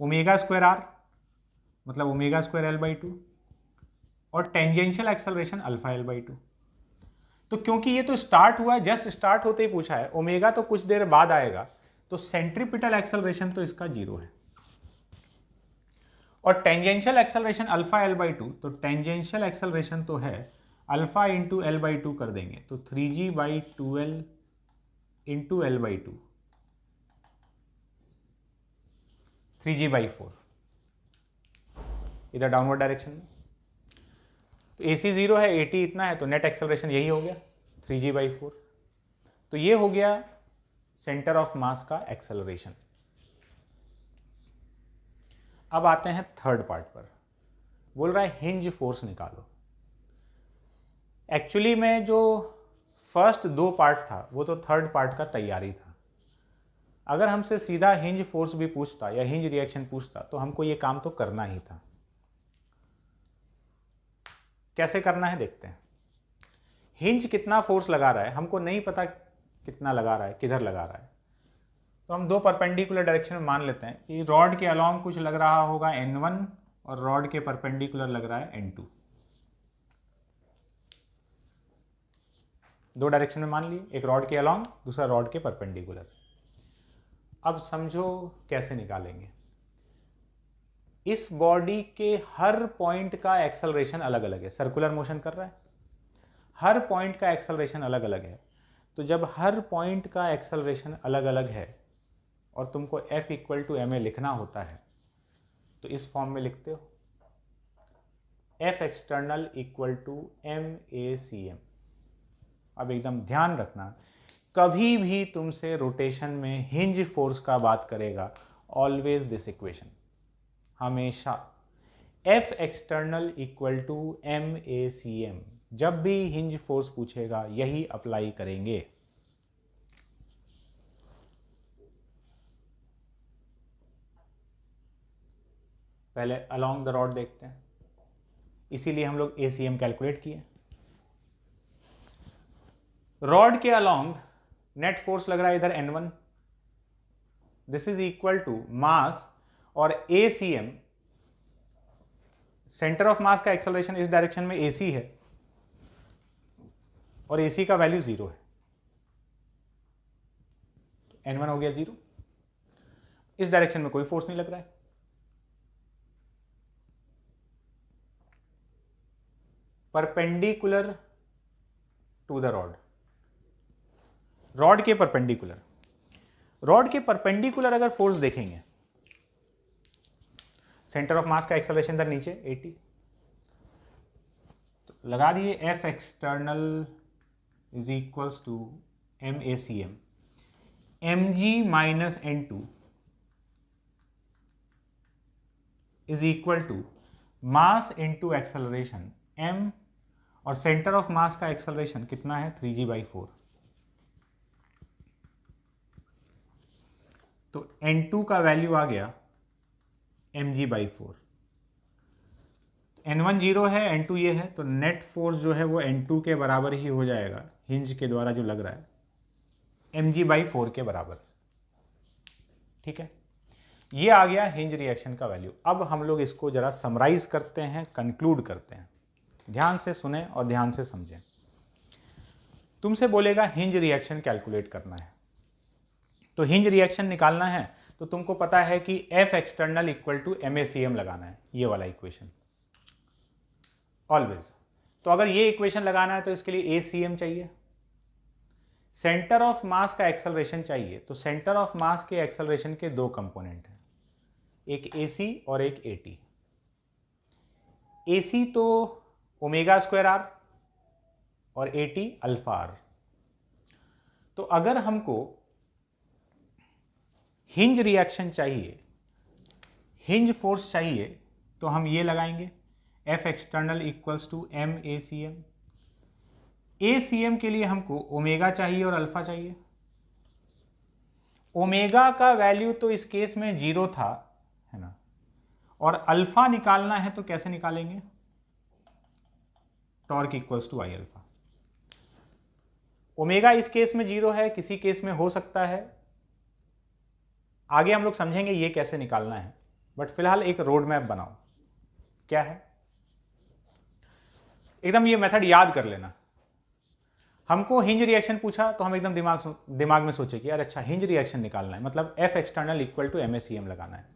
Omega square R मतलब omega square L by two, और tangential acceleration alpha L by two. तो क्योंकि ये तो स्टार्ट हुआ है, जस्ट स्टार्ट होते ही पूछा है, ओमेगा तो कुछ देर बाद आएगा, तो सेंट्रीपिटल एक्सेलरेशन तो इसका जीरो है। और tangential acceleration alpha L by two, तो टेंजेंशियल एक्सेलरेशन तो है alpha into L by to कर देंगे तो 3g by 2l into L by to, 3g by 4 इधर डाउनवर्ड डायरेक्शन में। तो AC 0 है, AT इतना है, तो नेट एक्सेलरेशन यही हो गया 3g बाई 4। तो ये हो गया सेंटर ऑफ मास का एक्सेलरेशन। अब आते हैं थर्ड पार्ट पर। बोल रहा है हिंज फोर्स निकालो। एक्चुअली में जो फर्स्ट दो पार्ट था वो तो थर्ड पार्ट का तैयारी था। अगर हमसे सीधा हिंज फोर्स भी पूछता या हिंज रिएक्शन पूछता तो हमको ये काम तो करना ही था। कैसे करना है देखते हैं। हिंज कितना फोर्स लगा रहा है हमको नहीं पता, कितना लगा रहा है, किधर लगा रहा है, तो हम दो परपेंडिकुलर डायरेक्शन में मान लेते हैं कि रॉड के अलोंग कुछ लग रहा होगा N1 और रॉड के परपेंडिकुलर लग रहा है N2। दो डायरेक्शन में मान लिए, एक रॉड के अलोंग, दूसरा रॉड के परपेंडिकुलर। अब समझो कैसे निकालेंगे। इस बॉडी के हर पॉइंट का एक्सेलरेशन अलग अलग है, सर्कुलर मोशन कर रहा है, हर पॉइंट का एक्सेलरेशन अलग अलग है। तो जब हर पॉइंट का एक्सेलरेशन अलग अलग है और तुमको F इक्वल टू ma लिखना होता है तो इस फॉर्म में लिखते हो, F external equal to MACM। अब एकदम ध्यान रखना, कभी भी तुमसे रोटेशन में हिंज फोर्स का बात करेगा, ऑलवेज दिस इक्वेशन, हमेशा F external equal to MACM। जब भी हिंज फोर्स पूछेगा यही अप्लाई करेंगे। पहले अलोंग द रॉड देखते हैं, इसीलिए हम लोग ACM कैलकुलेट किए। रॉड के अलोंग नेट फोर्स लग रहा है इधर N1, this is equal to mass, और ACM सेंटर ऑफ मास का एक्सेलरेशन इस डायरेक्शन में AC है और AC का वैल्यू 0 है, N1 हो गया 0। इस डायरेक्शन में कोई फोर्स नहीं लग रहा है। Perpendicular to the rod, rod के परपेंडिकुलर, रॉड के परपेंडिकुलर अगर फोर्स देखेंगे, सेंटर ऑफ मास का एक्सेलरेशन इधर नीचे 80, तो लगा दिए F external is equals to MACM, mg minus N2 is equal to mass into acceleration m, और सेंटर ऑफ मास का एक्सेलरेशन कितना है 3g बाई 4। तो N2 का वैल्यू आ गया mg बाई 4, N1 0 है, N2 ये है, तो नेट फोर्स जो है वो N2 के बराबर ही हो जाएगा, हिंज के द्वारा जो लग रहा है mg बाई 4 के बराबर। ठीक है, ये आ गया हिंज रिएक्शन का वैल्यू। अब हम लोग इसको जरा समराइज करते हैं, कंक्लूड करते हैं। ध्यान से सुने और ध्यान से समझें। तुमसे बोलेगा हिंज रिएक्शन कैलकुलेट करना है, तो हिंज रिएक्शन निकालना है तो तुमको पता है कि F external equal to MACM लगाना है, ये वाला इक्वेशन ऑलवेज। तो अगर ये इक्वेशन लगाना है तो इसके लिए ACM चाहिए, सेंटर ऑफ मास का एक्सेलरेशन चाहिए। तो सेंटर ऑफ मास के एक्सेलरेशन के दो कंपोनेंट हैं, एक AC और एक AT। AC तो ओमेगा स्क्वायर आर और AT अल्फा आर। तो अगर हमको हिंज रिएक्शन चाहिए, हिंज फोर्स चाहिए, तो हम ये लगाएंगे F external equals to MACM। ACM के लिए हमको ओमेगा चाहिए और अल्फा चाहिए। ओमेगा का वैल्यू तो इस केस में 0 था, है ना, और अल्फा निकालना है तो कैसे निकालेंगे, torque equals to I alpha. ओमेगा इस केस में 0 है, किसी केस में हो सकता है, आगे हम लोग समझेंगे ये कैसे निकालना है। बट फिलहाल एक रोड मैप बनाओ। क्या है? एकदम ये मेथड याद कर लेना। हमको हिंज रिएक्शन पूछा तो हम एकदम दिमाग में सोचे कि यार अच्छा हिंज रिएक्शन निकालना है, मतलब F external equal to M A C M लगाना है।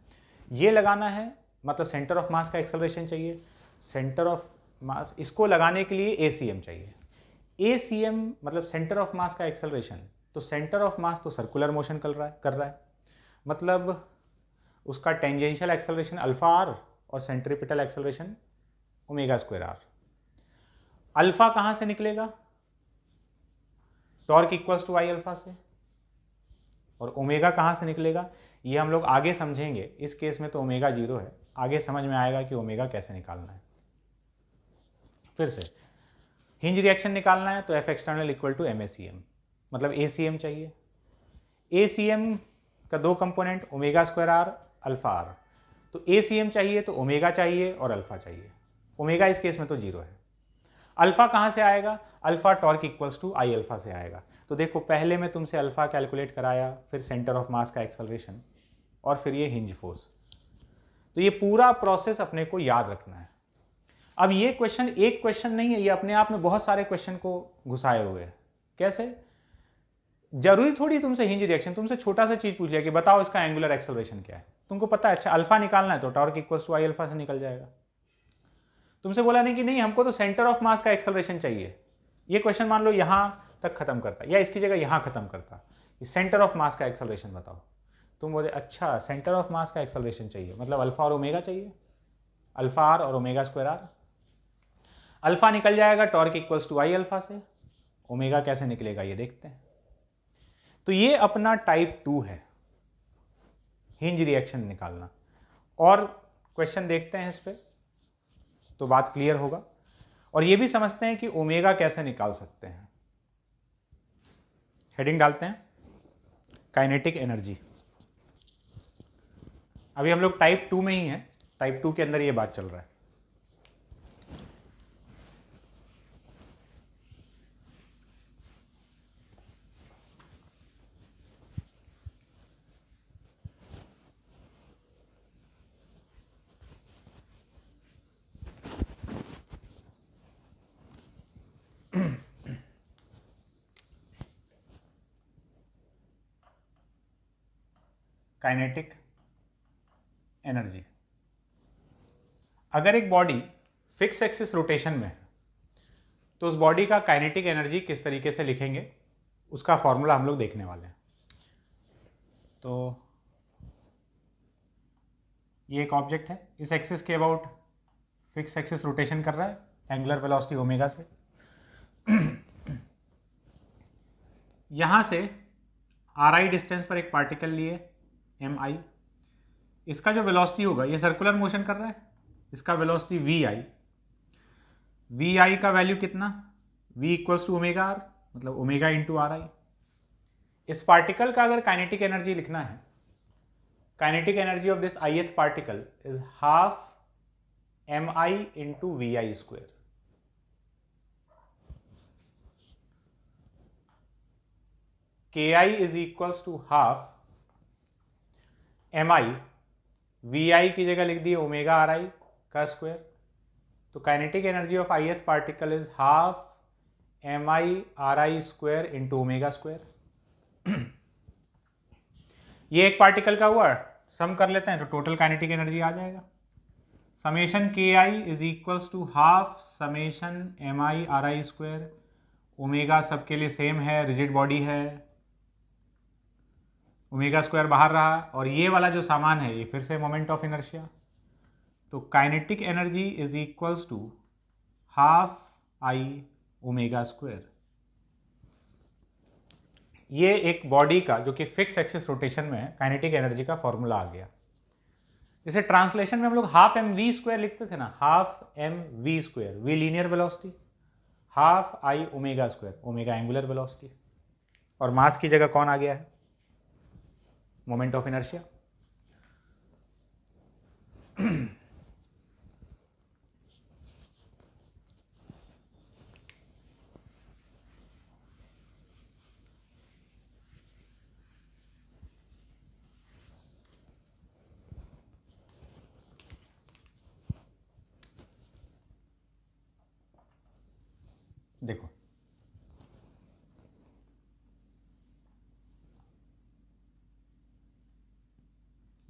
ये लगाना है मतलब सेंटर ऑफ मास का एक्सेलरेशन चाहिए, सेंटर ऑफ मास, इसको लगाने के लिए ए सी एम चाहिए। ए सी एम मतलब सेंटर ऑफ मास का एक्सेलरेशन, तो सेंटर ऑफ मास तो सर्कुलर मोशन कर रहा है, मतलब उसका टेंजेंशियल एक्सेलरेशन अल्फा आर और centripetal acceleration omega square R. Alpha कहां से निकलेगा? Torque equals to I alpha से। और ओमेगा कहां से निकलेगा ये हम लोग आगे समझेंगे। इस केस में तो ओमेगा 0 है, आगे समझ में आएगा कि ओमेगा कैसे निकालना है। फिर से हिंज रिएक्शन निकालना है तो F external equal to M A C M, मतलब ए सी एम चाहिए। ए सी एम का दो component omega square R alpha R, तो ए सी एम चाहिए तो ओमेगा चाहिए और अल्फा चाहिए। ओमेगा इस केस में तो 0 है। अल्फा कहां से आएगा? Alpha torque equals to I alpha से आएगा। तो देखो पहले मैं तुमसे अल्फा कैलकुलेट कराया, फिर सेंटर ऑफ मास का एक्सेलरेशन, और फिर ये हिंज फोर्स। तो ये पूरा प्रोसेस अपने को याद रखना है। अब ये क्वेश्चन एक क्वेश्चन नहीं है, ये अपने आप में बहुत सारे क्वेश्चन को घुसाए हुए है। कैसे? जरूरी थोड़ी तुमसे हिंज रिएक्शन, तुमसे छोटा सा चीज पूछ लिया कि बताओ इसका एंगुलर एक्सेलरेशन क्या है, तुमको पता है अच्छा अल्फा निकालना है तो torque equals to I alpha से निकल जाएगा। तुमसे बोला नहीं कि नहीं हमको तो सेंटर ऑफ मास का एक्सेलरेशन चाहिए, ये क्वेश्चन मान लो यहां तक खत्म करता या इसकी जगह यहां खत्म करता, सेंटर ऑफ मास का एक्सेलरेशन बताओ। तुम बोले अच्छा सेंटर ऑफ मास का एक्सेलरेशन चाहिए, मतलब अल्फा और ओमेगा चाहिए, अल्फा आर और ओमेगा स्क्वायर आर। अल्फा निकल जाएगा torque equals to I alpha से, ओमेगा कैसे निकलेगा ये देखते हैं। तो ये अपना टाइप 2 है, हिंज रिएक्शन निकालना। और क्वेश्चन देखते हैं इस पे तो बात क्लियर होगा, और ये भी समझते हैं कि ओमेगा कैसे निकाल सकते हैं। हेडिंग डालते हैं काइनेटिक एनर्जी। अभी हम लोग टाइप 2 में ही हैं, टाइप 2 के अंदर ये बात चल रहा है। Kinetic energy. अगर एक बॉडी फिक्स एक्सिस रोटेशन में है तो उस बॉडी का काइनेटिक एनर्जी किस तरीके से लिखेंगे उसका फॉर्मूला हम लोग देखने वाले हैं। तो ये एक ऑब्जेक्ट है, इस एक्सिस के अबाउट फिक्स एक्सिस रोटेशन कर रहा है, एंगुलर वेलोसिटी ओमेगा से। यहां से आर आई डिस्टेंस पर एक पार्टिकल लिए एम आई, इसका जो वेलोसिटी होगा, ये सर्कुलर मोशन कर रहा है, इसका velocity V I. V I का वैल्यू कितना? V equals to omega R, मतलब ओमेगा इंटू आर आई। इस पार्टिकल का अगर काइनेटिक एनर्जी लिखना है, kinetic energy of this ith particle is half M I into V I square. K I is equals to half M I, V I की जगह लिख दिए omega are आई का स्क्वायर। तो kinetic energy of ith particle is half M I R I square into omega square. ये एक particle का हुआ, सम कर लेते हैं तो टोटल काइनेटिक एनर्जी आ जाएगा। समेशन के I is equals to half summation M I R I square. Omega सबके लिए सेम है, रिजिड बॉडी है, ओमेगा स्क्वायर बाहर रहा, और ये वाला जो सामान है ये फिर से मोमेंट ऑफ इनर्शिया। तो kinetic energy is equals to half I omega square. ये एक बॉडी का जो कि फिक्स एक्सिस रोटेशन में है काइनेटिक एनर्जी का फॉर्मूला आ गया। इसे ट्रांसलेशन में हम लोग हाफ एम वी स्क्वायर लिखते थे ना, half M V square, V linear velocity, half I omega square, omega angular velocity, और मास की जगह कौन आ गया है? Moment of inertia. देखो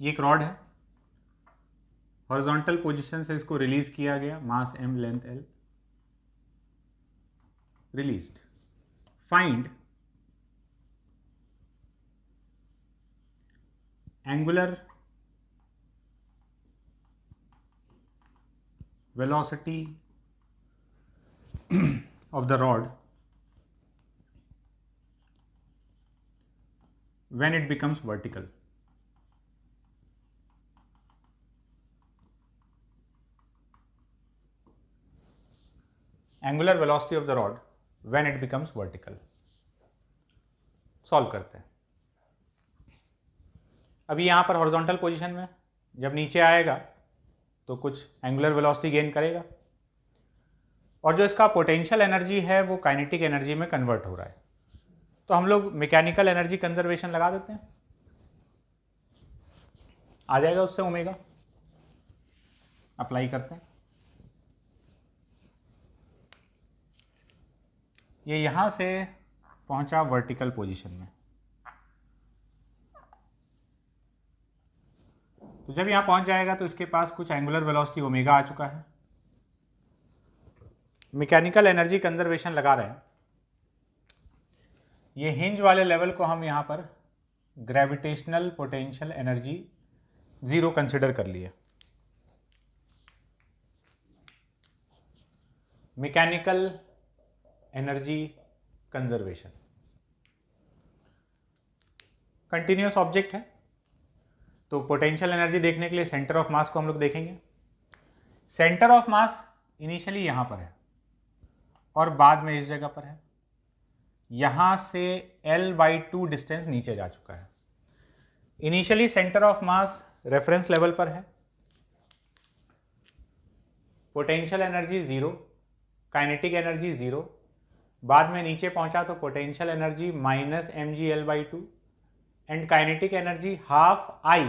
ये एक रॉड है, हॉरिजॉन्टल पोजीशन से इसको रिलीज किया गया, मास m length l, released. Find angular velocity of the rod when it becomes vertical. Angular velocity of the rod when it becomes vertical. Solve करते हैं। अभी यहाँ पर हॉरिजॉन्टल पोजीशन में, जब नीचे आएगा तो कुछ एंगुलर वेलोसिटी गेन करेगा, और जो इसका पोटेंशियल एनर्जी है वो काइनेटिक एनर्जी में कन्वर्ट हो रहा है। तो हम लोग मैकेनिकल एनर्जी कंजर्वेशन लगा देते हैं, आ जाएगा उससे ओमेगा। अप्लाई करते हैं। ये यहां से पहुंचा वर्टिकल पोजीशन में, तो जब यहां पहुंच जाएगा तो इसके पास कुछ एंगुलर वेलोसिटी ओमेगा आ चुका है। मैकेनिकल एनर्जी कंजर्वेशन लगा रहे हैं। ये हिंज वाले लेवल को हम यहां पर ग्रेविटेशनल पोटेंशियल एनर्जी 0 कंसिडर कर लिए। Mechanical energy conservation continuous object है, तो पोटेंशियल एनर्जी देखने के लिए सेंटर ऑफ मास को हम लोग देखेंगे। सेंटर ऑफ मास इनिशियली यहां पर है और बाद में इस जगह पर है। यहां से L/2 डिस्टेंस नीचे जा चुका है। Initially centre of mass reference level पर है, पोटेंशियल एनर्जी 0, काइनेटिक एनर्जी 0, बाद में नीचे पहुंचा तो potential energy -mgL/2 and kinetic energy half I,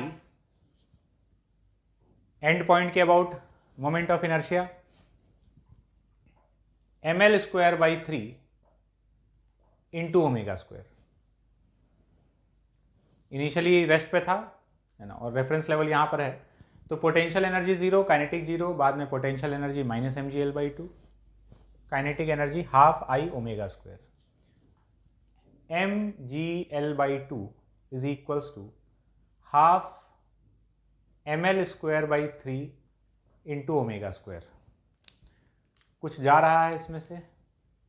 and point के about moment of inertia mL²/3 into ओमेगा²। इनिशियली रेस्ट पे था, है ना, और रेफरेंस लेवल यहां पर है, तो पोटेंशियल एनर्जी 0, काइनेटिक 0, बाद में potential energy -mgL/2, kinetic energy half I ओमेगा²। mgL/2 is equals to half mL²/3 into ओमेगा²। कुछ जा रहा है इसमें से,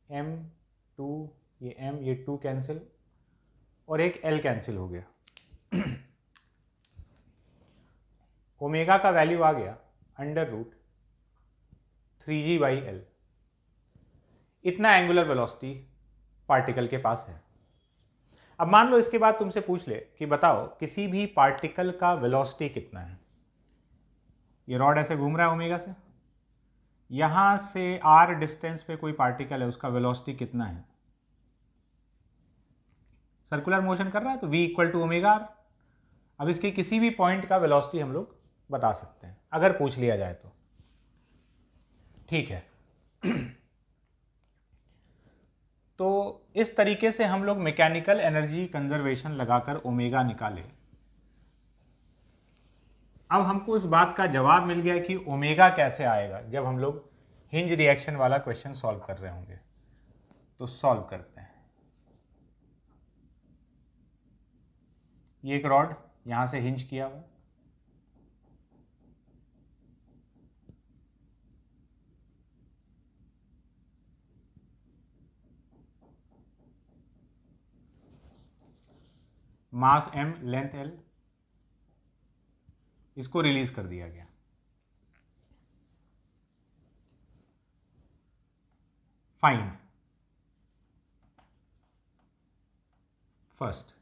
m2, ये m, ये 2 कैंसिल, और एक l कैंसिल हो गया। ओमेगा का वैल्यू आ गया √3g/L। इतना एंगुलर वेलोसिटी पार्टिकल के पास है। अब मान लो इसके बाद तुमसे पूछ ले कि बताओ किसी भी पार्टिकल का वेलोसिटी कितना है। ये रॉड ऐसे घूम रहा है ओमेगा से, यहां से r डिस्टेंस पे कोई पार्टिकल है, उसका वेलोसिटी कितना है? सर्कुलर मोशन कर रहा है तो v = ω/r। अब इसके किसी भी पॉइंट का वेलोसिटी हम लोग बता सकते हैं अगर पूछ लिया जाए तो। ठीक है। तो इस तरीके से हम लोग मैकेनिकल एनर्जी कंजर्वेशन लगाकर ओमेगा निकाले। अब हमको इस बात का जवाब मिल गया कि ओमेगा कैसे आएगा जब हम लोग हिंज रिएक्शन वाला क्वेश्चन सॉल्व कर रहे होंगे। तो सॉल्व करते हैं। ये एक रॉड यहां से हिंज किया हुआ, मास m, लेंथ l, इसको रिलीज कर दिया गया। Find first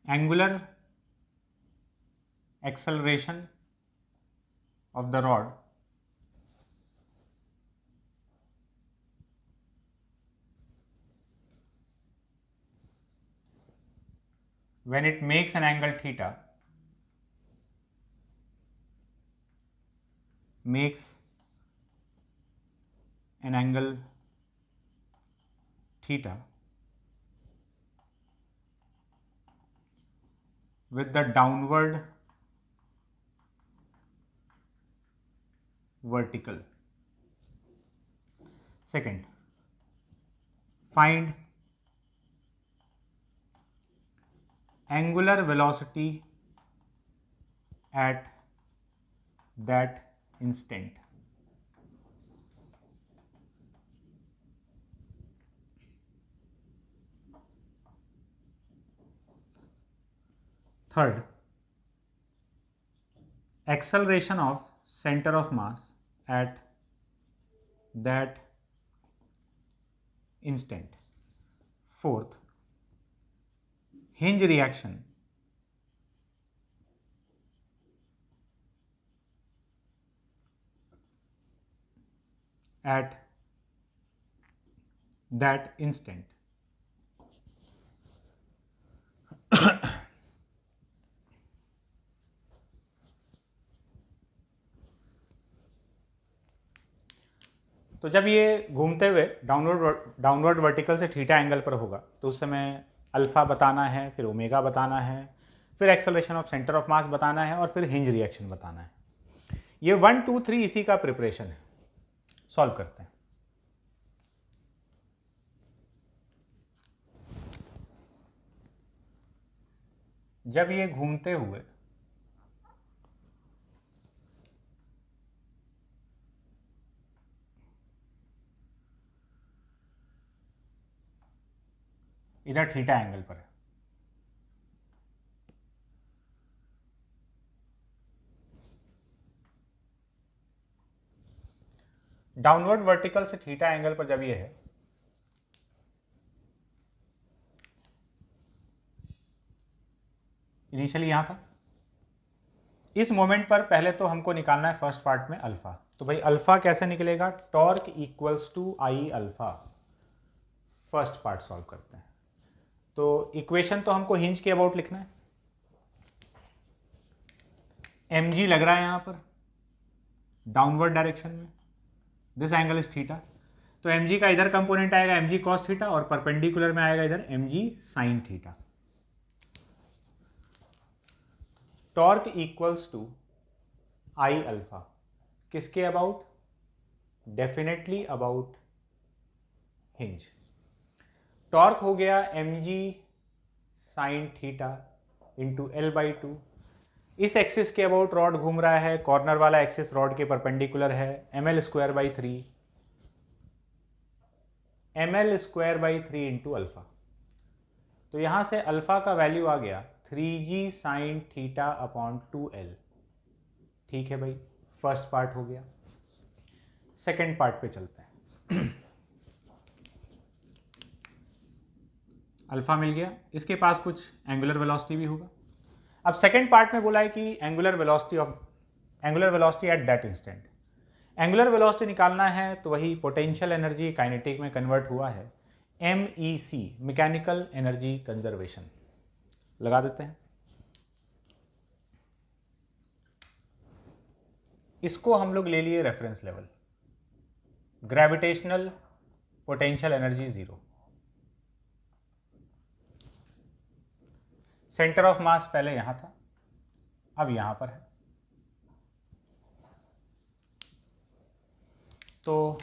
angular acceleration of the rod when it makes an angle theta makes an angle theta with the downward vertical. Second, find angular velocity at that instant. Third, acceleration of center of mass at that instant. Fourth, hinge reaction at that instant. तो जब ये घूमते हुए downward vertical से theta angle पर होगा तो उस समय अल्फा बताना है, फिर ओमेगा बताना है, फिर एक्सेलरेशन ऑफ सेंटर ऑफ मास बताना है और फिर हिंज रिएक्शन बताना है। ये 1 2 3 इसी का प्रिपरेशन है। सॉल्व करते हैं। जब ये घूमते हुए इधर थीटा एंगल पर है, डाउनवर्ड वर्टिकल से थीटा एंगल पर जब ये है, इनिशियली यहां था, इस मोमेंट पर पहले तो हमको निकालना है फर्स्ट पार्ट में अल्फा। तो भाई अल्फा कैसे निकलेगा? Torque equals to I alpha. First part solve करते हैं। तो इक्वेशन तो हमको हिंज के अबाउट लिखना है। mg लग रहा है यहां पर डाउनवर्ड डायरेक्शन में, दिस एंगल इज थीटा। तो mg का इधर कंपोनेंट आएगा mg cos थीटा और परपेंडिकुलर में आएगा इधर mg sin theta. Torque equals to I alpha किसके about? Definitely about hinge. Torque हो गया mg sin theta into L/2। इस एक्सिस के अबाउट रॉड घूम रहा है, कॉर्नर वाला एक्सिस रॉड के परपेंडिकुलर है, ml²/3 ml²/3 इंटू अल्फा। तो यहां से अल्फा का वैल्यू आ गया 3g sin theta upon 2l। ठीक है भाई, फर्स्ट पार्ट हो गया। सेकेंड पार्ट पे चलते हैं। अल्फा मिल गया, इसके पास कुछ एंगुलर वेलोसिटी भी होगा। अब सेकेंड पार्ट में बोला है कि angular velocity at that instant. Angular velocity निकालना है तो वही पोटेंशियल एनर्जी काइनेटिक में कन्वर्ट हुआ है, MEC मैकेनिकल एनर्जी कंजर्वेशन। लगा देते हैं। इसको हम लोग ले लिए reference level, gravitational potential energy 0। Centre of मास पहले यहां था, अब यहां पर है। तो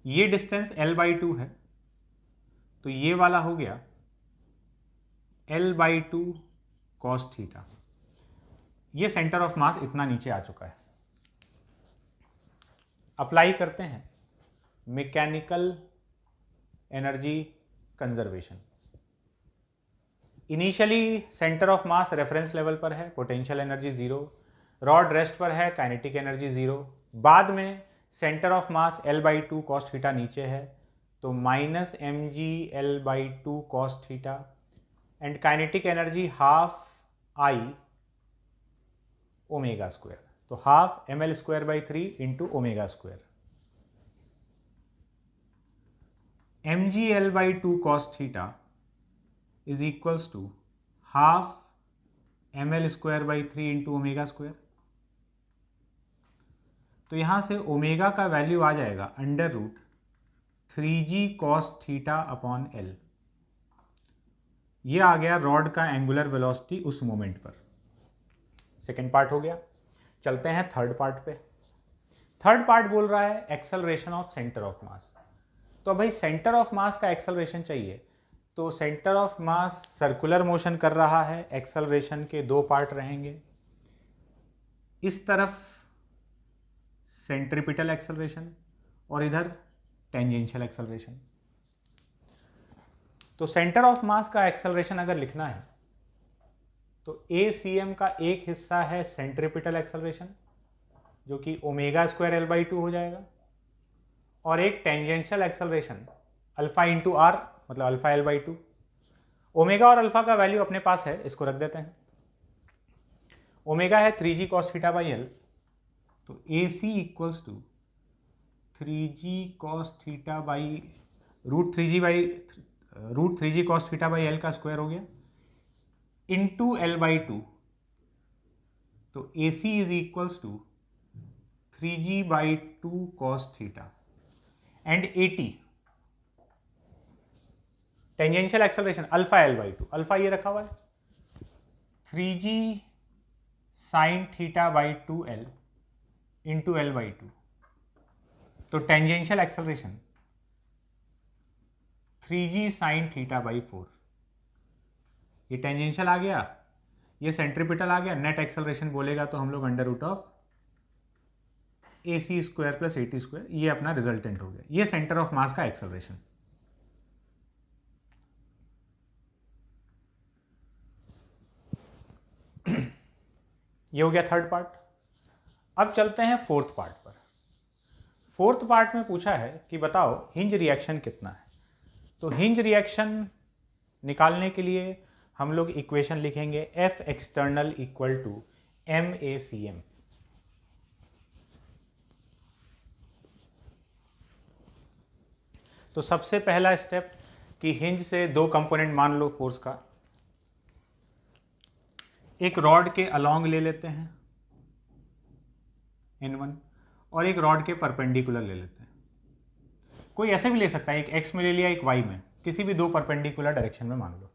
ये डिस्टेंस L/2 है, तो ये वाला हो गया L/2 cos थीटा। ये सेंटर ऑफ मास इतना नीचे आ चुका है। अप्लाई करते हैं mechanical energy conservation. Initially centre of mass reference level पर है, पोटेंशियल एनर्जी 0, रॉड रेस्ट पर है, काइनेटिक एनर्जी 0। बाद में centre of mass L/2 cos theta नीचे है, तो minus mg L/2 cos theta and kinetic energy half I omega square, तो half ml²/3 into omega square. mg L/2 cos थीटा is equals to half ml²/3 into omega square। तो यहाँ से omega का value आ जाएगा under root 3g cos theta upon L. ये आ गया रॉड का एंगुलर वेलोसिटी उस मोमेंट पर। सेकेंड पार्ट हो गया। चलते हैं थर्ड पार्ट पे। थर्ड पार्ट बोल रहा है acceleration of centre of mass. तो भाई सेंटर ऑफ मास का एक्सेलरेशन चाहिए, तो centre of mass circular motion कर रहा है, एक्सेलरेशन के दो पार्ट रहेंगे। इस तरफ सेंट्रीपिटल एक्सेलरेशन और इधर टेंजेंशियल एक्सेलरेशन। तो सेंटर ऑफ मास का एक्सेलरेशन अगर लिखना है तो ACM का एक हिस्सा है सेंट्रीपिटल एक्सेलरेशन जो कि ओमेगा स्क्वायर एल बाई 2 हो जाएगा, और एक tangential acceleration alpha into R मतलब अल्फा एल बाई 2। ओमेगा और अल्फा का वैल्यू अपने पास है, इसको रख देते हैं। ओमेगा है 3g cos theta by L, तो AC equals to 3g cos theta by root 3g cos theta by L का स्क्वायर हो गया इंटू एल बाई 2। तो AC is equals to 3g by 2 cos theta and 80 tangential acceleration alpha L by 2। Alpha ये रखा हुआ है 3g sine theta by 2l into L by 2। तो tangential acceleration 3g sine theta by 4। ये tangential आ गया, ये centripetal आ गया। Net acceleration बोलेगा तो हम लोग under root of AC square plus 80 square, ये अपना रिजल्टेंट हो गया। ये सेंटर ऑफ मास का एक्सेलरेशन। ये हो गया थर्ड पार्ट। अब चलते हैं फोर्थ पार्ट पर। फोर्थ पार्ट में पूछा है कि बताओ हिंज रिएक्शन कितना है। तो हिंज रिएक्शन निकालने के लिए हम लोग इक्वेशन लिखेंगे F external equal to MACM। तो सबसे पहला स्टेप कि हिंज से दो कंपोनेंट मान लो फोर्स का। एक रॉड के अलोंग ले लेते हैं N1 और एक रॉड के परपेंडिकुलर ले लेते हैं। कोई ऐसे भी ले सकता है, एक x में ले लिया एक y में, किसी भी दो परपेंडिकुलर डायरेक्शन में मान लो।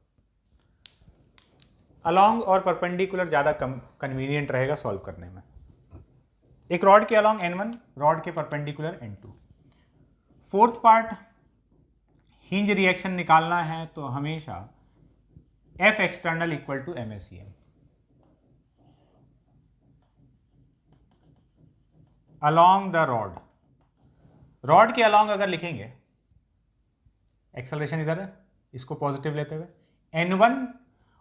अलोंग और परपेंडिकुलर ज़्यादा कन्वीनियंट रहेगा सॉल्व करने में। एक रॉड के अलोंग N1, रॉड के perpendicular N2। Fourth part hinge reaction निकालना है तो हमेशा F external equal to MACM। Along the rod, rod के अलोंग अगर लिखेंगे एक्सेलरेशन इधर है, इसको पॉजिटिव लेते हुए N1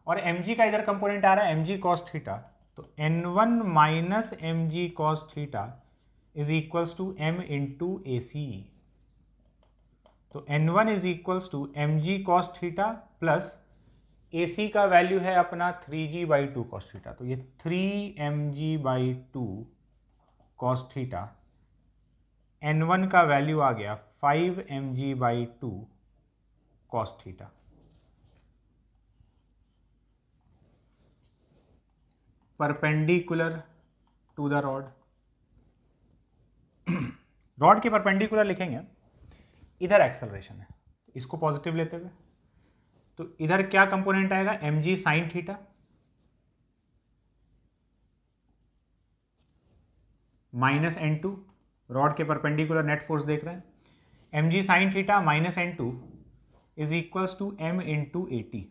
और mg का इधर कंपोनेंट आ रहा है mg cos थीटा, तो N1 माइनस mg cos थीटा is equals to m into AC। तो N1 is equals to mg cos theta plus AC का वैल्यू है अपना 3g बाई 2 cos थीटा, तो ये 3mg by 2 cos theta. N1 का value आ गया 5mg by 2 cos theta. Perpendicular to the rod, rod के परपेंडिकुलर लिखेंगे, इधर एक्सेलरेशन है, इसको पॉजिटिव लेते हुए तो इधर क्या कंपोनेंट आएगा mg sine theta minus N2, rod के परपेंडिकुलर नेट फोर्स देख रहे हैं, mg sine theta minus N2 is equals to m into 80।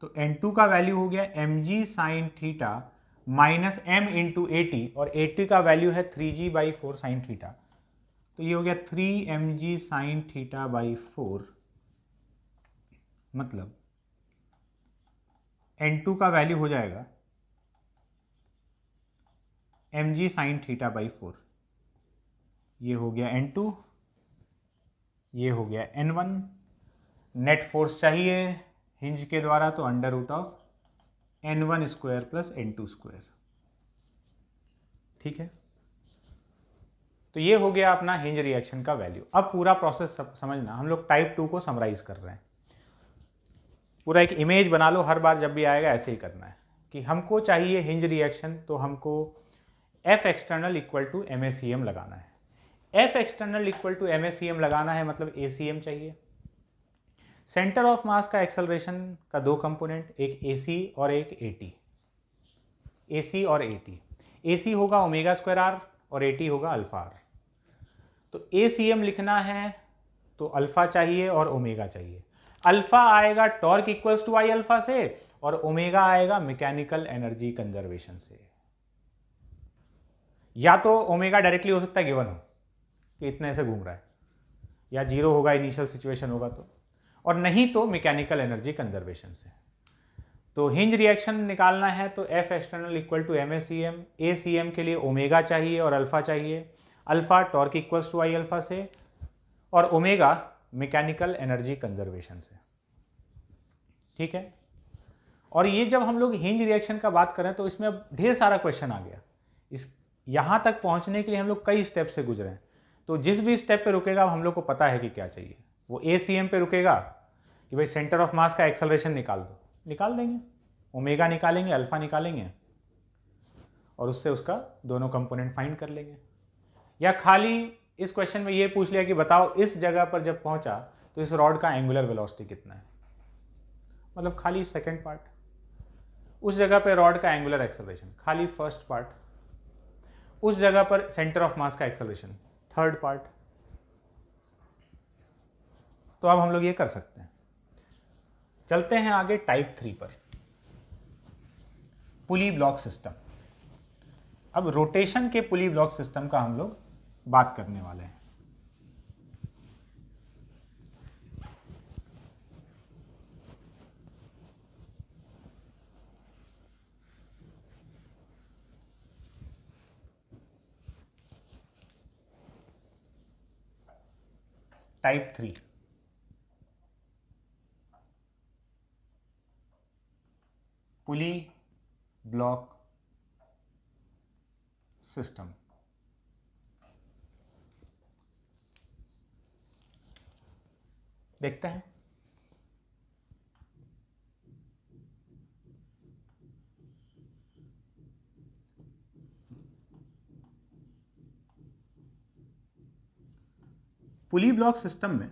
तो N2 का वैल्यू हो गया mg sine theta minus m into 80 और 80 का वैल्यू है 3g बाई 4 साइन थीटा, तो ये हो गया 3mg साइन थीटा बाई 4। मतलब N2 का वैल्यू हो जाएगा mg साइन थीटा बाई 4। ये हो गया N2, ये हो गया N1। नेट फोर्स चाहिए हिंज के द्वारा तो under root of N1 square plus N2 square. ठीक है, तो ये हो गया अपना हिंज रिएक्शन का वैल्यू। अब पूरा प्रोसेस समझना, हम लोग टाइप 2 को समराइज कर रहे हैं। पूरा एक इमेज बना लो, हर बार जब भी आएगा ऐसे ही करना है कि हमको चाहिए हिंज रिएक्शन, तो हमको F external equal to M A C M लगाना है। F external equal to M A C M लगाना है मतलब ए सी एम चाहिए। सेंटर ऑफ मास का एक्सेलरेशन का दो कंपोनेंट, एक ए सी और एक ए टी। ए सी और ए टी, ए सी होगा ओमेगा स्क्वायर आर और ए टी होगा अल्फा आर। तो ए सी एम लिखना है तो अल्फा चाहिए और ओमेगा चाहिए। अल्फा आएगा torque equals to I alpha से और ओमेगा आएगा मैकेनिकल एनर्जी कंजर्वेशन से। या तो ओमेगा डायरेक्टली हो सकता है गिवन हो कि इतने से घूम रहा है, या जीरो होगा इनिशियल सिचुएशन होगा तो, और नहीं तो मैकेनिकल एनर्जी कंजर्वेशन से। तो हिंज रिएक्शन निकालना है तो F external equal to M A C M. A C M के लिए ओमेगा चाहिए और अल्फा चाहिए। Alpha torque equals to I alpha से और ओमेगा मैकेनिकल एनर्जी कंजर्वेशन से। ठीक है। और ये जब हम लोग हिंज रिएक्शन का बात करें तो इसमें अब ढेर सारा क्वेश्चन आ गया। इस यहाँ तक पहुँचने के लिए हम लोग कई स्टेप से गुजरे हैं। तो जिस भी स्टेप पे रुकेगा हम लोग को पता है कि क्या चाहिए। वो ए सी एम पे रुकेगा कि भाई सेंटर ऑफ मास का एक्सेलरेशन निकाल दो, निकाल देंगे, ओमेगा निकालेंगे, अल्फा निकालेंगे और उससे उसका दोनों कंपोनेंट फाइंड कर लेंगे। या खाली इस क्वेश्चन में ये पूछ लिया कि बताओ इस जगह पर जब पहुंचा तो इस रॉड का एंगुलर वेलोसिटी कितना है, मतलब खाली सेकंड पार्ट। उस जगह पर रॉड का एंगुलर एक्सेलरेशन खाली फर्स्ट पार्ट। उस जगह पर सेंटर ऑफ मास का एक्सेलरेशन थर्ड पार्ट। तो अब हम लोग ये कर सकते हैं। चलते हैं आगे टाइप 3 पर, पुली ब्लॉक सिस्टम। अब रोटेशन के पुली ब्लॉक सिस्टम का हम लोग बात करने वाले हैं। टाइप 3 पुली ब्लॉक सिस्टम। देखते हैं। पुली ब्लॉक सिस्टम में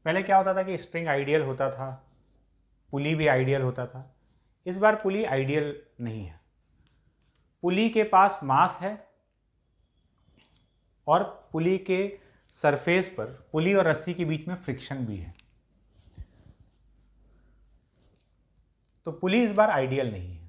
पहले क्या होता था कि स्प्रिंग आइडियल होता था, पुली भी आइडियल होता था। इस बार पुली आइडियल नहीं है। पुली के पास मास है और पुली के सरफेस पर पुली और रस्सी के बीच में फ्रिक्शन भी है। तो पुली इस बार आइडियल नहीं है।